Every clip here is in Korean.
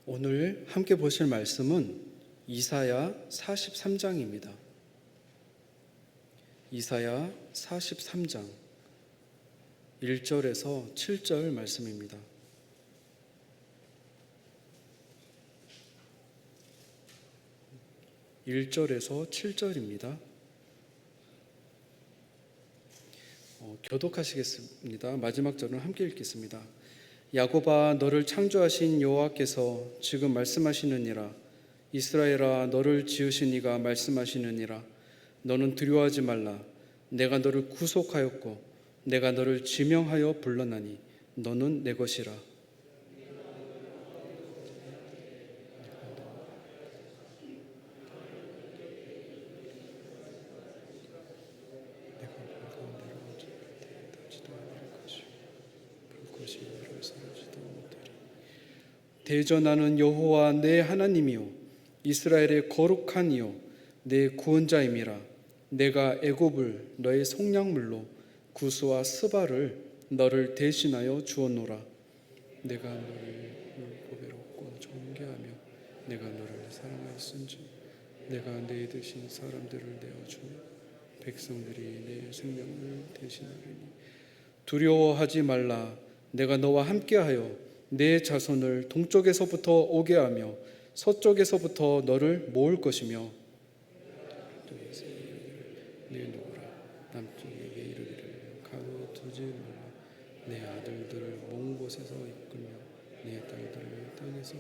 오늘 함께 보실 말씀은 이사야 43장입니다. 이사야 43장 1절에서 7절 말씀입니다. (1절에서) 7절입니다. 교독하시겠습니다. 마지막 절은 함께 읽겠습니다. 야곱아, 너를 창조하신 여호와께서 지금 말씀하시느니라. 이스라엘아, 너를 지으신 이가 말씀하시느니라. 너는 두려워하지 말라. 내가 너를 구속하였고 내가 너를 지명하여 불러나니 너는 내 것이라. 대전하는 여호와 내 하나님이요 이스라엘의 거룩한 이요 내 구원자임이라. 내가 애굽을 너의 속량물로 구스와 스바를 너를 대신하여 주었노라. 내가 너를 보배롭고 존귀하며 내가 너를 사랑하였은지 내가 내 드신 사람들을 내어주며 백성들이 내 생명을 대신하리니 두려워하지 말라. 내가 너와 함께하여 내 자손을 동쪽에서부터 오게 하며 서쪽에서부터 너를 모을 것이며 내 누구라 남쪽에게 이르기를 가두지 말라. 내 아들들을 먼 곳에서 이끌며 내 딸들을 땅에서.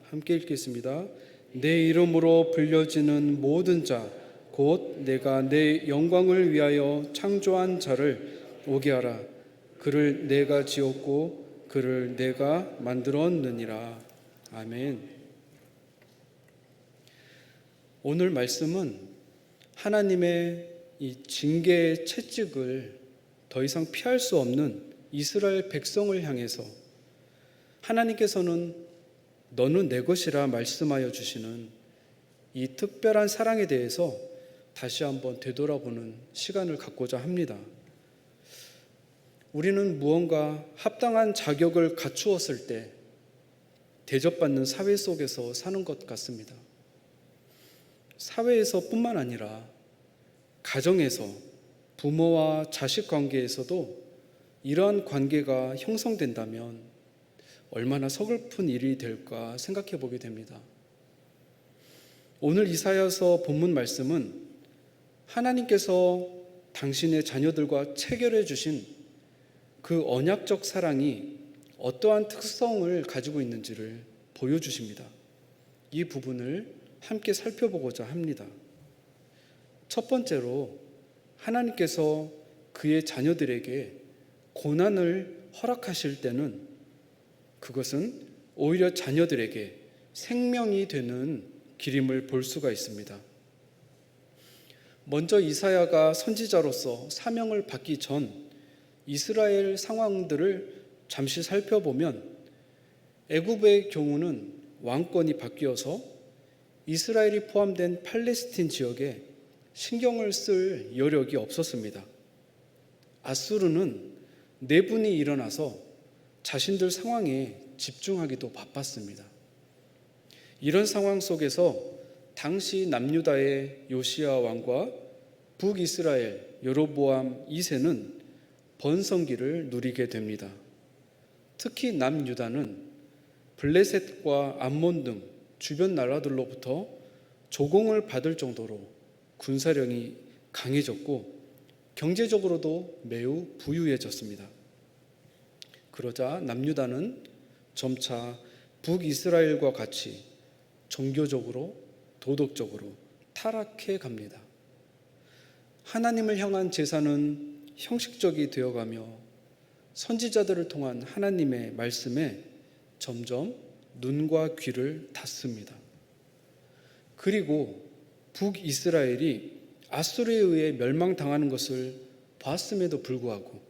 함께 읽겠습니다. 내 이름으로 불려지는 모든 자 곧 내가 내 영광을 위하여 창조한 자를 오게 하라. 그를 내가 지었고 그를 내가 만들었느니라. 아멘. 오늘 말씀은 하나님의 이 징계의 채찍을 더 이상 피할 수 없는 이스라엘 백성을 향해서 하나님께서는 너는 내 것이라 말씀하여 주시는 이 특별한 사랑에 대해서 다시 한번 되돌아보는 시간을 갖고자 합니다. 우리는 무언가 합당한 자격을 갖추었을 때 대접받는 사회 속에서 사는 것 같습니다. 사회에서 뿐만 아니라 가정에서 부모와 자식 관계에서도 이러한 관계가 형성된다면 얼마나 서글픈 일이 될까 생각해 보게 됩니다. 오늘 이사야서 본문 말씀은 하나님께서 당신의 자녀들과 체결해 주신 그 언약적 사랑이 어떠한 특성을 가지고 있는지를 보여주십니다. 이 부분을 함께 살펴보고자 합니다. 첫 번째로 하나님께서 그의 자녀들에게 고난을 허락하실 때는 그것은 오히려 자녀들에게 생명이 되는 길임을 볼 수가 있습니다. 먼저 이사야가 선지자로서 사명을 받기 전 이스라엘 상황들을 잠시 살펴보면 애굽의 경우는 왕권이 바뀌어서 이스라엘이 포함된 팔레스틴 지역에 신경을 쓸 여력이 없었습니다. 아수르는 내분이 일어나서 자신들 상황에 집중하기도 바빴습니다. 이런 상황 속에서 당시 남유다의 요시야 왕과 북이스라엘 여로보암 2세는 번성기를 누리게 됩니다. 특히 남유다는 블레셋과 암몬 등 주변 나라들로부터 조공을 받을 정도로 군사력이 강해졌고 경제적으로도 매우 부유해졌습니다. 그러자 남유다는 점차 북이스라엘과 같이 종교적으로 도덕적으로 타락해 갑니다. 하나님을 향한 제사는 형식적이 되어가며 선지자들을 통한 하나님의 말씀에 점점 눈과 귀를 닫습니다. 그리고 북이스라엘이 아수르에 의해 멸망당하는 것을 봤음에도 불구하고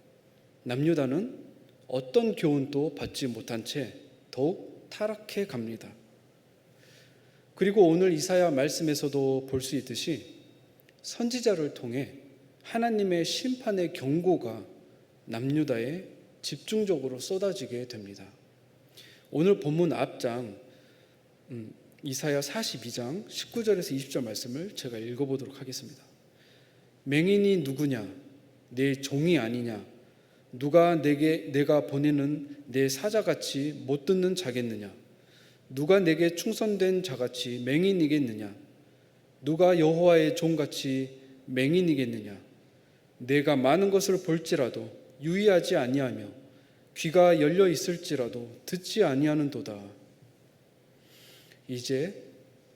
남유다는 어떤 교훈도 받지 못한 채 더욱 타락해 갑니다. 그리고 오늘 이사야 말씀에서도 볼 수 있듯이 선지자를 통해 하나님의 심판의 경고가 남유다에 집중적으로 쏟아지게 됩니다. 오늘 본문 앞장 이사야 42장 19절에서 20절 말씀을 제가 읽어보도록 하겠습니다. 맹인이 누구냐? 내 종이 아니냐? 누가 내가 보내는 내 사자같이 못 듣는 자겠느냐? 누가 내게 충성된 자같이 맹인이겠느냐? 누가 여호와의 종같이 맹인이겠느냐? 내가 많은 것을 볼지라도 유의하지 아니하며 귀가 열려 있을지라도 듣지 아니하는도다. 이제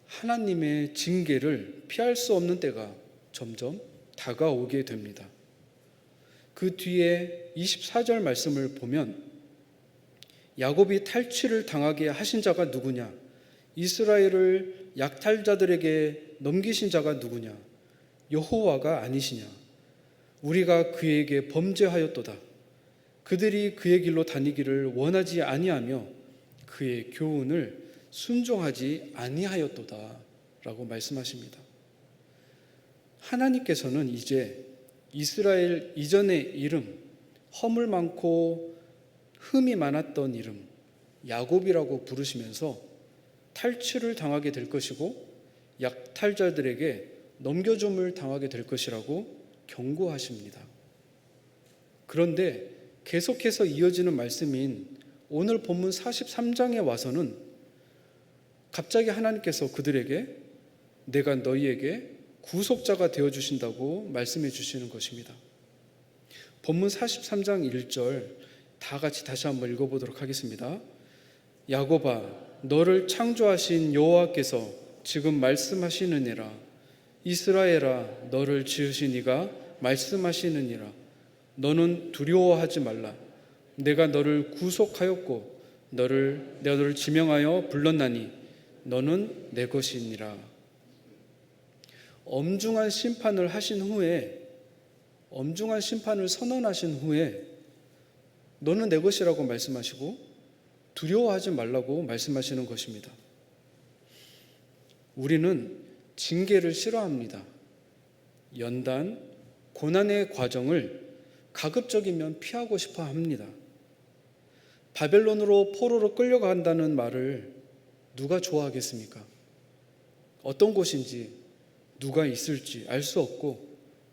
하나님의 징계를 피할 수 없는 때가 점점 다가오게 됩니다. 그 뒤에 24절 말씀을 보면 야곱이 탈취를 당하게 하신 자가 누구냐? 이스라엘을 약탈자들에게 넘기신 자가 누구냐? 여호와가 아니시냐? 우리가 그에게 범죄하였도다. 그들이 그의 길로 다니기를 원하지 아니하며 그의 교훈을 순종하지 아니하였도다 라고 말씀하십니다. 하나님께서는 이제 이스라엘 이전의 이름, 허물 많고 흠이 많았던 이름 야곱이라고 부르시면서 탈취를 당하게 될 것이고 약탈자들에게 넘겨줌을 당하게 될 것이라고 경고하십니다. 그런데 계속해서 이어지는 말씀인 오늘 본문 43장에 와서는 갑자기 하나님께서 그들에게 내가 너희에게 구속자가 되어주신다고 말씀해 주시는 것입니다. 본문 43장 1절 다 같이 다시 한번 읽어보도록 하겠습니다. 야곱아, 너를 창조하신 여호와께서 지금 말씀하시느니라. 이스라엘아, 너를 지으신 이가 말씀하시느니라. 너는 두려워하지 말라. 내가 너를 구속하였고 너를 지명하여 불렀나니 너는 내 것이니라. 엄중한 심판을 하신 후에, 엄중한 심판을 선언하신 후에 너는 내 것이라고 말씀하시고 두려워하지 말라고 말씀하시는 것입니다. 우리는 징계를 싫어합니다. 연단, 고난의 과정을 가급적이면 피하고 싶어 합니다. 바벨론으로 포로로 끌려간다는 말을 누가 좋아하겠습니까? 어떤 곳인지 누가 있을지 알 수 없고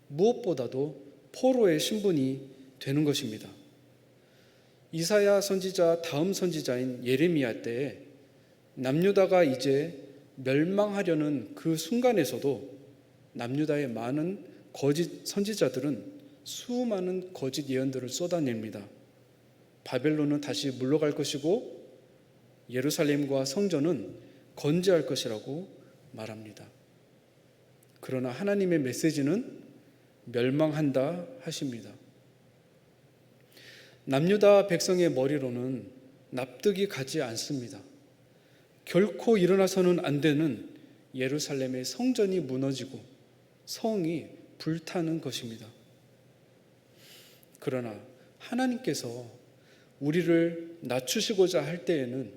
무엇보다도 포로의 신분이 되는 것입니다. 이사야 선지자 다음 선지자인 예레미야 때에 남유다가 이제 멸망하려는 그 순간에서도 남유다의 많은 거짓 선지자들은 수많은 거짓 예언들을 쏟아냅니다. 바벨론은 다시 물러갈 것이고 예루살렘과 성전은 건재할 것이라고 말합니다. 그러나 하나님의 메시지는 멸망한다 하십니다. 남유다 백성의 머리로는 납득이 가지 않습니다. 결코 일어나서는 안 되는 예루살렘의 성전이 무너지고 성이 불타는 것입니다. 그러나 하나님께서 우리를 낮추시고자 할 때에는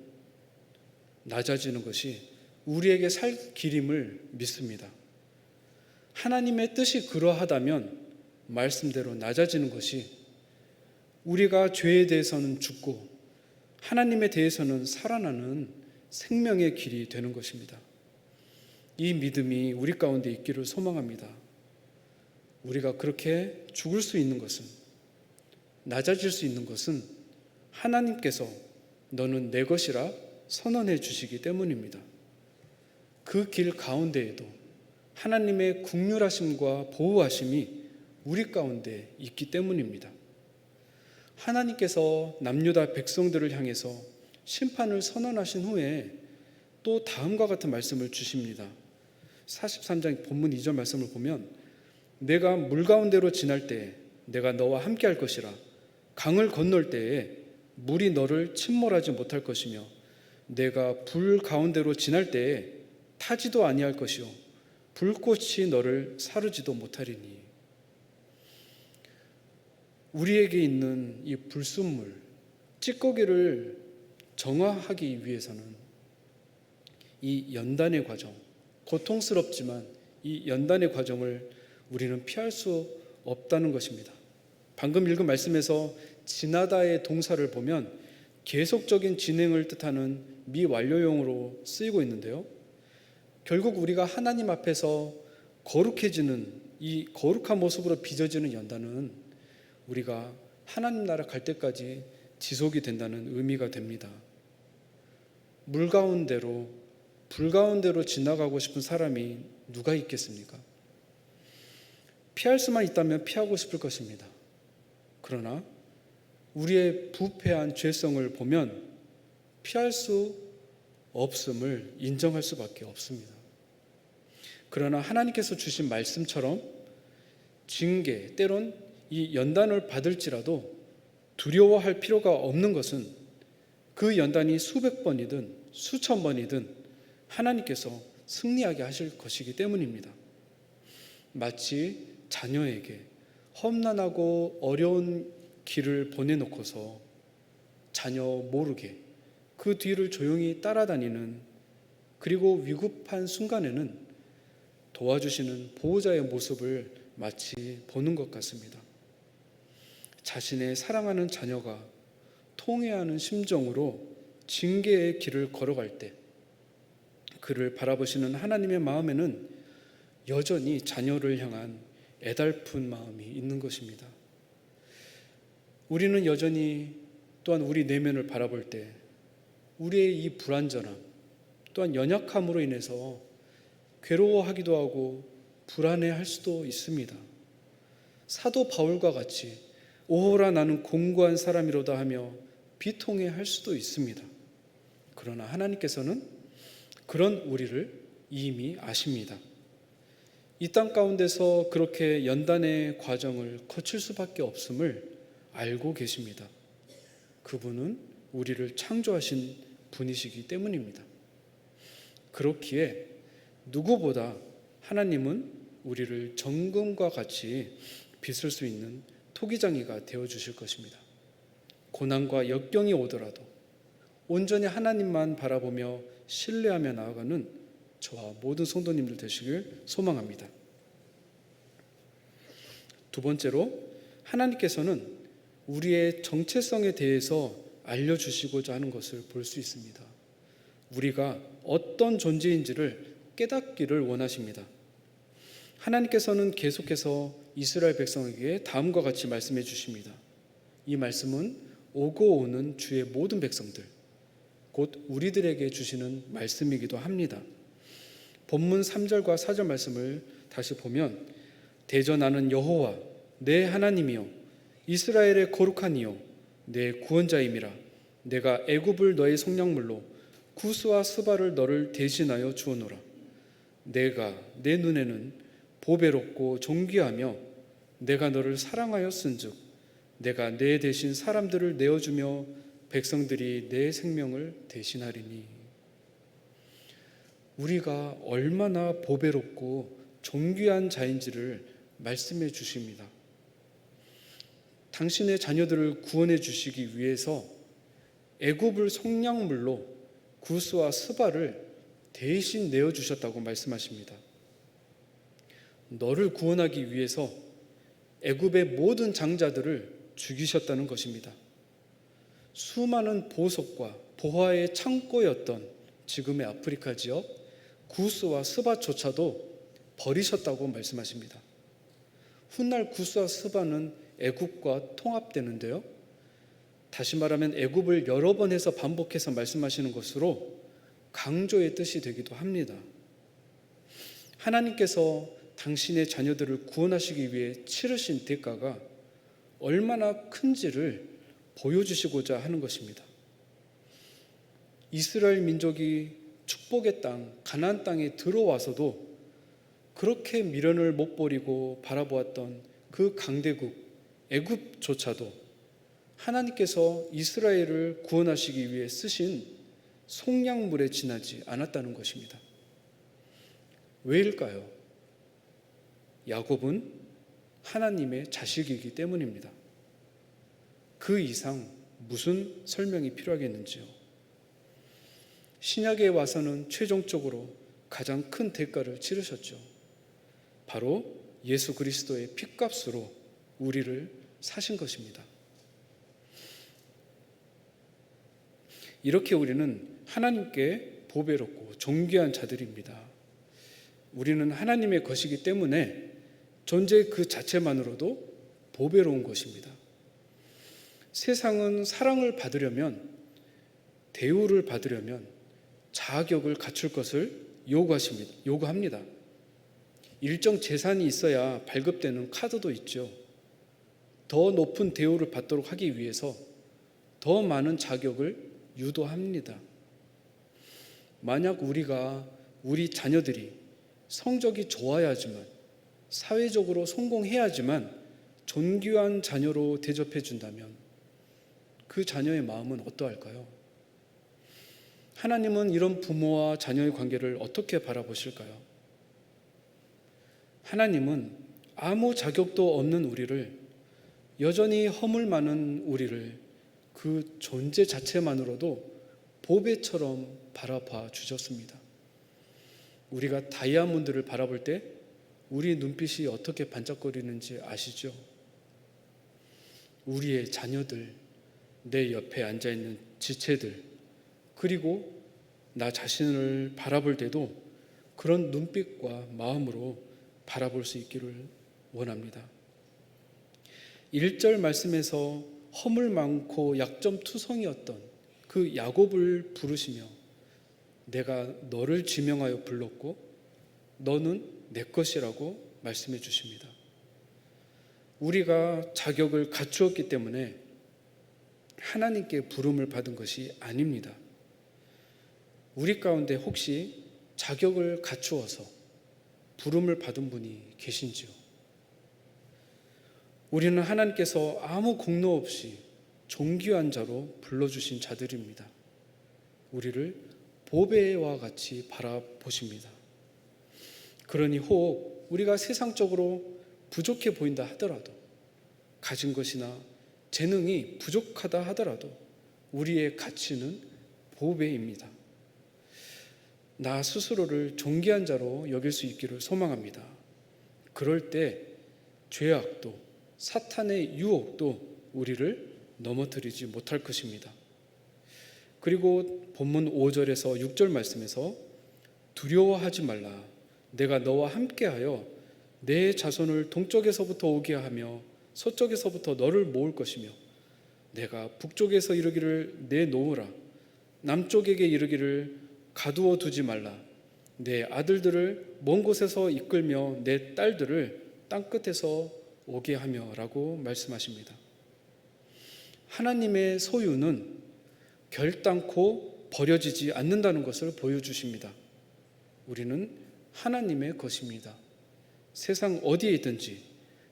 낮아지는 것이 우리에게 살 길임을 믿습니다. 하나님의 뜻이 그러하다면 말씀대로 낮아지는 것이 우리가 죄에 대해서는 죽고 하나님에 대해서는 살아나는 생명의 길이 되는 것입니다. 이 믿음이 우리 가운데 있기를 소망합니다. 우리가 그렇게 죽을 수 있는 것은, 낮아질 수 있는 것은 하나님께서 너는 내 것이라 선언해 주시기 때문입니다. 그 길 가운데에도 하나님의 긍휼하심과 보호하심이 우리 가운데 있기 때문입니다. 하나님께서 남유다 백성들을 향해서 심판을 선언하신 후에 또 다음과 같은 말씀을 주십니다. 43장 본문 2절 말씀을 보면 내가 물 가운데로 지날 때에 내가 너와 함께 할 것이라. 강을 건널 때에 물이 너를 침몰하지 못할 것이며 내가 불 가운데로 지날 때에 타지도 아니할 것이요 불꽃이 너를 사르지도 못하리니. 우리에게 있는 이 불순물, 찌꺼기를 정화하기 위해서는 이 연단의 과정, 고통스럽지만 이 연단의 과정을 우리는 피할 수 없다는 것입니다. 방금 읽은 말씀에서 지나다의 동사를 보면 계속적인 진행을 뜻하는 미완료형으로 쓰이고 있는데요. 결국 우리가 하나님 앞에서 거룩해지는 이 거룩한 모습으로 빚어지는 연단은 우리가 하나님 나라 갈 때까지 지속이 된다는 의미가 됩니다. 물 가운데로 불 가운데로 지나가고 싶은 사람이 누가 있겠습니까? 피할 수만 있다면 피하고 싶을 것입니다. 그러나 우리의 부패한 죄성을 보면 피할 수 없음을 인정할 수밖에 없습니다. 그러나 하나님께서 주신 말씀처럼 징계, 때론 이 연단을 받을지라도 두려워할 필요가 없는 것은 그 연단이 수백 번이든 수천 번이든 하나님께서 승리하게 하실 것이기 때문입니다. 마치 자녀에게 험난하고 어려운 길을 보내놓고서 자녀 모르게 그 뒤를 조용히 따라다니는, 그리고 위급한 순간에는 도와주시는 보호자의 모습을 마치 보는 것 같습니다. 자신의 사랑하는 자녀가 통회하는 심정으로 징계의 길을 걸어갈 때 그를 바라보시는 하나님의 마음에는 여전히 자녀를 향한 애달픈 마음이 있는 것입니다. 우리는 여전히 또한 우리 내면을 바라볼 때 우리의 이 불완전함, 또한 연약함으로 인해서 괴로워하기도 하고 불안해할 수도 있습니다. 사도 바울과 같이 오호라 나는 공고한 사람이로다 하며 비통해할 수도 있습니다. 그러나 하나님께서는 그런 우리를 이미 아십니다. 이 땅 가운데서 그렇게 연단의 과정을 거칠 수밖에 없음을 알고 계십니다. 그분은 우리를 창조하신 분이시기 때문입니다. 그렇기에 누구보다 하나님은 우리를 정금과 같이 빚을 수 있는 토기장이가 되어주실 것입니다. 고난과 역경이 오더라도 온전히 하나님만 바라보며 신뢰하며 나아가는 저와 모든 성도님들 되시길 소망합니다. 두 번째로, 하나님께서는 우리의 정체성에 대해서 알려주시고자 하는 것을 볼 수 있습니다. 우리가 어떤 존재인지를 깨닫기를 원하십니다. 하나님께서는 계속해서 이스라엘 백성에게 다음과 같이 말씀해 주십니다. 이 말씀은 오고 오는 주의 모든 백성들, 곧 우리들에게 주시는 말씀이기도 합니다. 본문 3절과 4절 말씀을 다시 보면, 대저 나는 여호와 내 하나님이요 이스라엘의 거룩한 이요 내 구원자임이라. 내가 애굽을 너의 속량물로 구스와 스바를 너를 대신하여 주었노라. 내가 내 눈에는 보배롭고 존귀하며 내가 너를 사랑하였은즉 내가 내 대신 사람들을 내어주며 백성들이 내 생명을 대신하리니. 우리가 얼마나 보배롭고 존귀한 자인지를 말씀해 주십니다. 당신의 자녀들을 구원해 주시기 위해서 애굽을 속량물로 구스와 스바를 대신 내어주셨다고 말씀하십니다. 너를 구원하기 위해서 애굽의 모든 장자들을 죽이셨다는 것입니다. 수많은 보석과 보화의 창고였던 지금의 아프리카 지역 구스와 스바조차도 버리셨다고 말씀하십니다. 훗날 구스와 스바는 애굽과 통합되는데요, 다시 말하면 애굽을 여러 번 해서 반복해서 말씀하시는 것으로 강조의 뜻이 되기도 합니다. 하나님께서 당신의 자녀들을 구원하시기 위해 치르신 대가가 얼마나 큰지를 보여주시고자 하는 것입니다. 이스라엘 민족이 축복의 땅, 가나안 땅에 들어와서도 그렇게 미련을 못 버리고 바라보았던 그 강대국 애굽조차도 하나님께서 이스라엘을 구원하시기 위해 쓰신 속량물에 지나지 않았다는 것입니다. 왜일까요? 야곱은 하나님의 자식이기 때문입니다. 그 이상 무슨 설명이 필요하겠는지요? 신약에 와서는 최종적으로 가장 큰 대가를 치르셨죠. 바로 예수 그리스도의 핏값으로 우리를 사신 것입니다. 이렇게 우리는 하나님께 보배롭고 존귀한 자들입니다. 우리는 하나님의 것이기 때문에 존재 그 자체만으로도 보배로운 것입니다. 세상은 사랑을 받으려면, 대우를 받으려면 자격을 갖출 것을 요구합니다. 일정 재산이 있어야 발급되는 카드도 있죠. 더 높은 대우를 받도록 하기 위해서 더 많은 자격을 유도합니다. 만약 우리 자녀들이 성적이 좋아야지만, 사회적으로 성공해야지만 존귀한 자녀로 대접해 준다면 그 자녀의 마음은 어떠할까요? 하나님은 이런 부모와 자녀의 관계를 어떻게 바라보실까요? 하나님은 아무 자격도 없는 우리를, 여전히 허물 많은 우리를 그 존재 자체만으로도 보배처럼 바라봐 주셨습니다. 우리가 다이아몬드를 바라볼 때 우리 눈빛이 어떻게 반짝거리는지 아시죠? 우리의 자녀들, 내 옆에 앉아있는 지체들, 그리고 나 자신을 바라볼 때도 그런 눈빛과 마음으로 바라볼 수 있기를 원합니다. 1절 말씀에서 허물 많고 약점투성이었던 그 야곱을 부르시며 내가 너를 지명하여 불렀고 너는 내 것이라고 말씀해 주십니다. 우리가 자격을 갖추었기 때문에 하나님께 부름을 받은 것이 아닙니다. 우리 가운데 혹시 자격을 갖추어서 부름을 받은 분이 계신지요? 우리는 하나님께서 아무 공로 없이 존귀한 자로 불러주신 자들입니다. 우리를 보배와 같이 바라보십니다. 그러니 혹 우리가 세상적으로 부족해 보인다 하더라도, 가진 것이나 재능이 부족하다 하더라도 우리의 가치는 보배입니다. 나 스스로를 존귀한 자로 여길 수 있기를 소망합니다. 그럴 때 죄악도 사탄의 유혹도 우리를 넘어뜨리지 못할 것입니다. 그리고 본문 5절에서 6절 말씀에서 두려워하지 말라. 내가 너와 함께하여 내 자손을 동쪽에서부터 오게 하며 서쪽에서부터 너를 모을 것이며 내가 북쪽에서 이르기를 내놓으라. 남쪽에게 이르기를 가두어 두지 말라. 내 아들들을 먼 곳에서 이끌며 내 딸들을 땅끝에서 오게 하며 라고 말씀하십니다. 하나님의 소유는 결단코 버려지지 않는다는 것을 보여주십니다. 우리는 하나님의 것입니다. 세상 어디에 있든지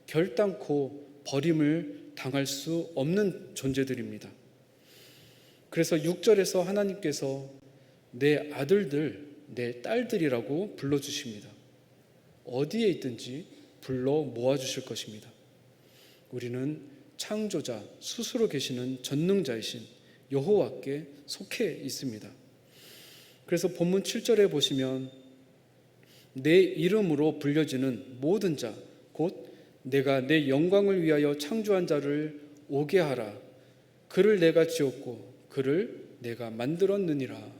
결단코 버림을 당할 수 없는 존재들입니다. 그래서 6절에서 하나님께서 내 아들들, 내 딸들이라고 불러주십니다. 어디에 있든지 불러 모아주실 것입니다. 우리는 창조자, 스스로 계시는 전능자이신 여호와께 속해 있습니다. 그래서 본문 7절에 보시면 내 이름으로 불려지는 모든 자, 곧 내가 내 영광을 위하여 창조한 자를 오게 하라. 그를 내가 지었고 그를 내가 만들었느니라.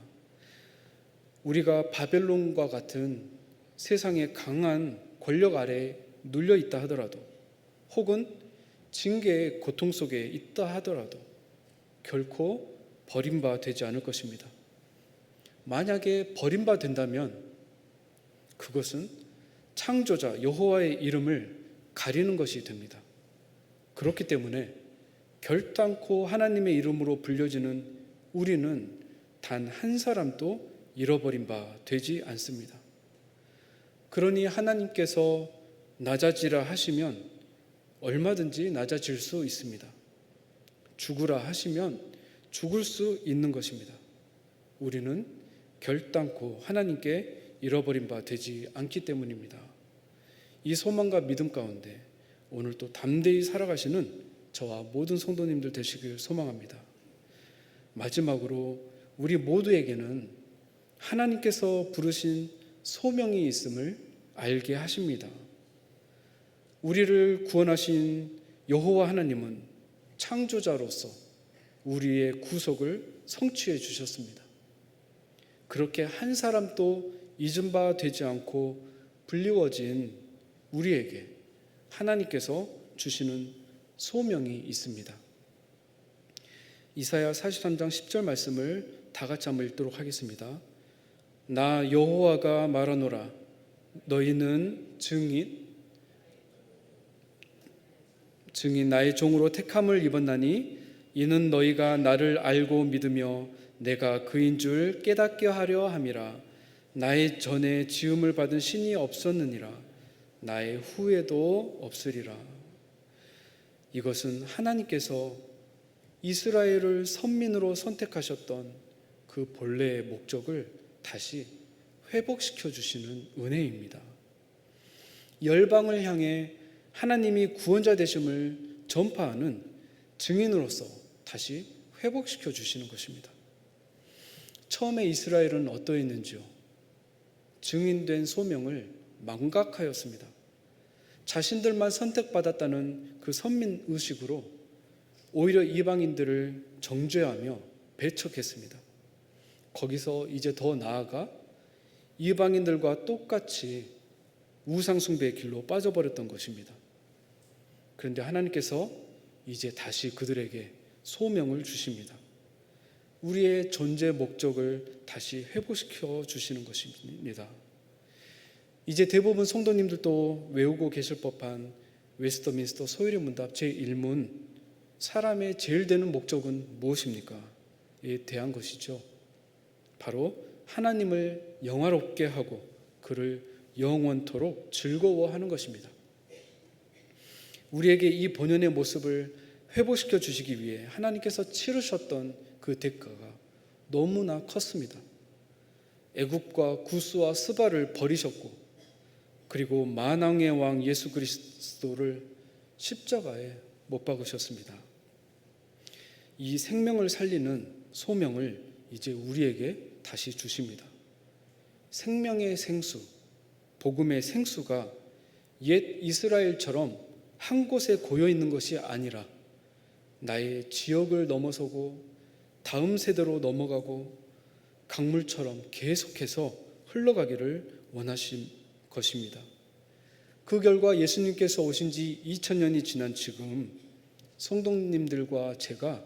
우리가 바벨론과 같은 세상의 강한 권력 아래 눌려 있다 하더라도, 혹은 징계의 고통 속에 있다 하더라도 결코 버림바 되지 않을 것입니다. 만약에 버림바 된다면 그것은 창조자 여호와의 이름을 가리는 것이 됩니다. 그렇기 때문에 결단코 하나님의 이름으로 불려지는 우리는 단 한 사람도 잃어버린 바 되지 않습니다. 그러니 하나님께서 낮아지라 하시면 얼마든지 낮아질 수 있습니다. 죽으라 하시면 죽을 수 있는 것입니다. 우리는 결단코 하나님께 잃어버린 바 되지 않기 때문입니다. 이 소망과 믿음 가운데 오늘 또 담대히 살아가시는 저와 모든 성도님들 되시길 소망합니다. 마지막으로 우리 모두에게는 하나님께서 부르신 소명이 있음을 알게 하십니다. 우리를 구원하신 여호와 하나님은 창조자로서 우리의 구속을 성취해 주셨습니다. 그렇게 한 사람도 잊은 바 되지 않고 불리워진 우리에게 하나님께서 주시는 소명이 있습니다. 이사야 43장 10절 말씀을 다 같이 한번 읽도록 하겠습니다. 나 여호와가 말하노라. 너희는 증인 나의 종으로 택함을 입었나니 이는 너희가 나를 알고 믿으며 내가 그인 줄 깨닫게 하려 함이라. 나의 전에 지음을 받은 신이 없었느니라. 나의 후에도 없으리라. 이것은 하나님께서 이스라엘을 선민으로 선택하셨던 그 본래의 목적을 다시 회복시켜 주시는 은혜입니다. 열방을 향해 하나님이 구원자 되심을 전파하는 증인으로서 다시 회복시켜 주시는 것입니다. 처음에 이스라엘은 어떠했는지요? 증인된 소명을 망각하였습니다. 자신들만 선택받았다는 그 선민의식으로 오히려 이방인들을 정죄하며 배척했습니다. 거기서 이제 더 나아가 이방인들과 똑같이 우상숭배의 길로 빠져버렸던 것입니다. 그런데 하나님께서 이제 다시 그들에게 소명을 주십니다. 우리의 존재 목적을 다시 회복시켜 주시는 것입니다. 이제 대부분 성도님들도 외우고 계실 법한 웨스터민스터 소요리 문답 제1문, 사람의 제일 되는 목적은 무엇입니까? 에 대한 것이죠. 바로 하나님을 영화롭게 하고 그를 영원토록 즐거워하는 것입니다. 우리에게 이 본연의 모습을 회복시켜 주시기 위해 하나님께서 치르셨던 그 대가가 너무나 컸습니다. 애굽과 구스와 스바를 버리셨고, 그리고 만왕의 왕 예수 그리스도를 십자가에 못 박으셨습니다. 이 생명을 살리는 소명을 이제 우리에게 다시 주십니다. 생명의 생수, 복음의 생수가 옛 이스라엘처럼 한 곳에 고여 있는 것이 아니라 나의 지역을 넘어서고 다음 세대로 넘어가고 강물처럼 계속해서 흘러가기를 원하신 것입니다. 그 결과 예수님께서 오신 지 2000년이 지난 지금 성도님들과 제가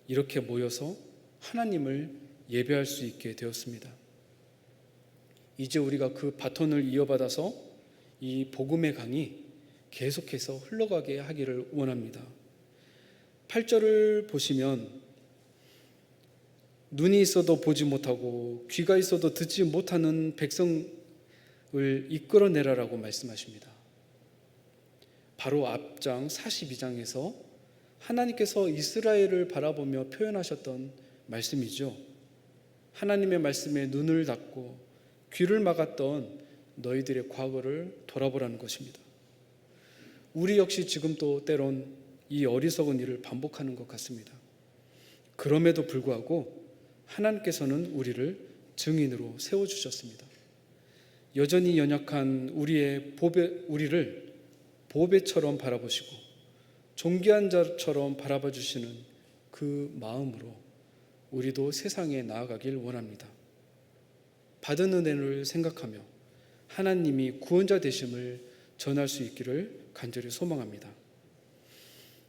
이렇게 모여서 하나님을 예배할 수 있게 되었습니다. 이제 우리가 그 바톤을 이어받아서 이 복음의 강이 계속해서 흘러가게 하기를 원합니다. 8절을 보시면 눈이 있어도 보지 못하고 귀가 있어도 듣지 못하는 백성을 이끌어내라라고 말씀하십니다. 바로 앞장 42장에서 하나님께서 이스라엘을 바라보며 표현하셨던 말씀이죠. 하나님의 말씀에 눈을 닫고 귀를 막았던 너희들의 과거를 돌아보라는 것입니다. 우리 역시 지금도 때론 이 어리석은 일을 반복하는 것 같습니다. 그럼에도 불구하고 하나님께서는 우리를 증인으로 세워주셨습니다. 여전히 연약한 우리를 보배처럼 바라보시고 존귀한 자처럼 바라봐 주시는 그 마음으로 우리도 세상에 나아가길 원합니다. 받은 은혜를 생각하며 하나님이 구원자 되심을 전할 수 있기를 간절히 소망합니다.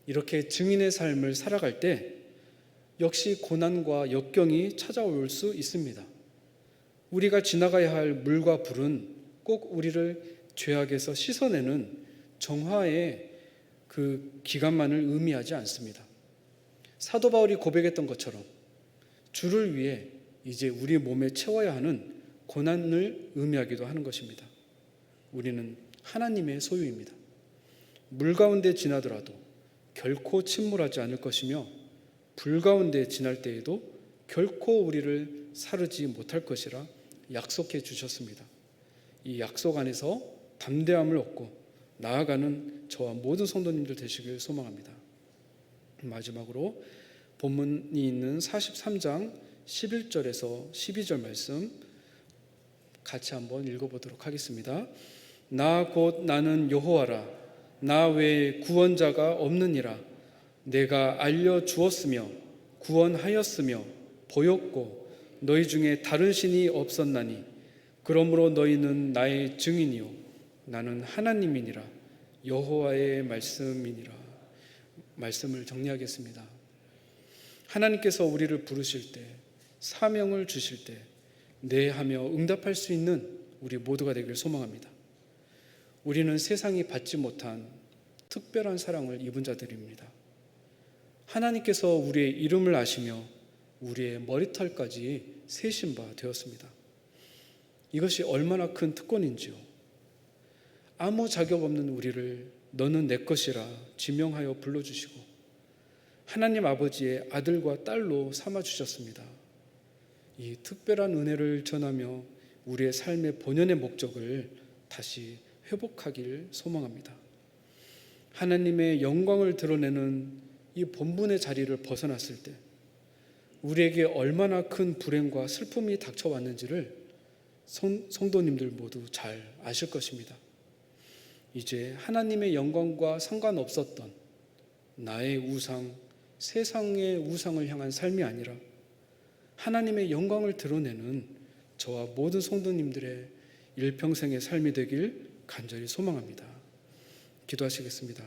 이렇게 증인의 삶을 살아갈 때 역시 고난과 역경이 찾아올 수 있습니다. 우리가 지나가야 할 물과 불은 꼭 우리를 죄악에서 씻어내는 정화의 그 기간만을 의미하지 않습니다. 사도 바울이 고백했던 것처럼 주를 위해 이제 우리 몸에 채워야 하는 고난을 의미하기도 하는 것입니다. 우리는 하나님의 소유입니다. 물 가운데 지나더라도 결코 침몰하지 않을 것이며 불 가운데 지날 때에도 결코 우리를 사르지 못할 것이라 약속해 주셨습니다. 이 약속 안에서 담대함을 얻고 나아가는 저와 모든 성도님들 되시길 소망합니다. 마지막으로 본문이 있는 43장 11절에서 12절 말씀 같이 한번 읽어보도록 하겠습니다. 나 곧 나는 여호와라. 나 외에 구원자가 없느니라. 내가 알려주었으며 구원하였으며 보였고 너희 중에 다른 신이 없었나니 그러므로 너희는 나의 증인이요 나는 하나님이니라. 여호와의 말씀이니라. 말씀을 정리하겠습니다. 하나님께서 우리를 부르실 때, 사명을 주실 때 네 하며 응답할 수 있는 우리 모두가 되길 소망합니다. 우리는 세상이 받지 못한 특별한 사랑을 입은 자들입니다. 하나님께서 우리의 이름을 아시며 우리의 머리털까지 세신 바 되었습니다. 이것이 얼마나 큰 특권인지요. 아무 자격 없는 우리를 너는 내 것이라 지명하여 불러주시고 하나님 아버지의 아들과 딸로 삼아주셨습니다. 이 특별한 은혜를 전하며 우리의 삶의 본연의 목적을 다시 회복하길 소망합니다. 하나님의 영광을 드러내는 이 본분의 자리를 벗어났을 때 우리에게 얼마나 큰 불행과 슬픔이 닥쳐왔는지를 성도님들 모두 잘 아실 것입니다. 이제 하나님의 영광과 상관없었던 나의 우상, 세상의 우상을 향한 삶이 아니라 하나님의 영광을 드러내는 저와 모든 성도님들의 일평생의 삶이 되길 간절히 소망합니다. 기도하시겠습니다.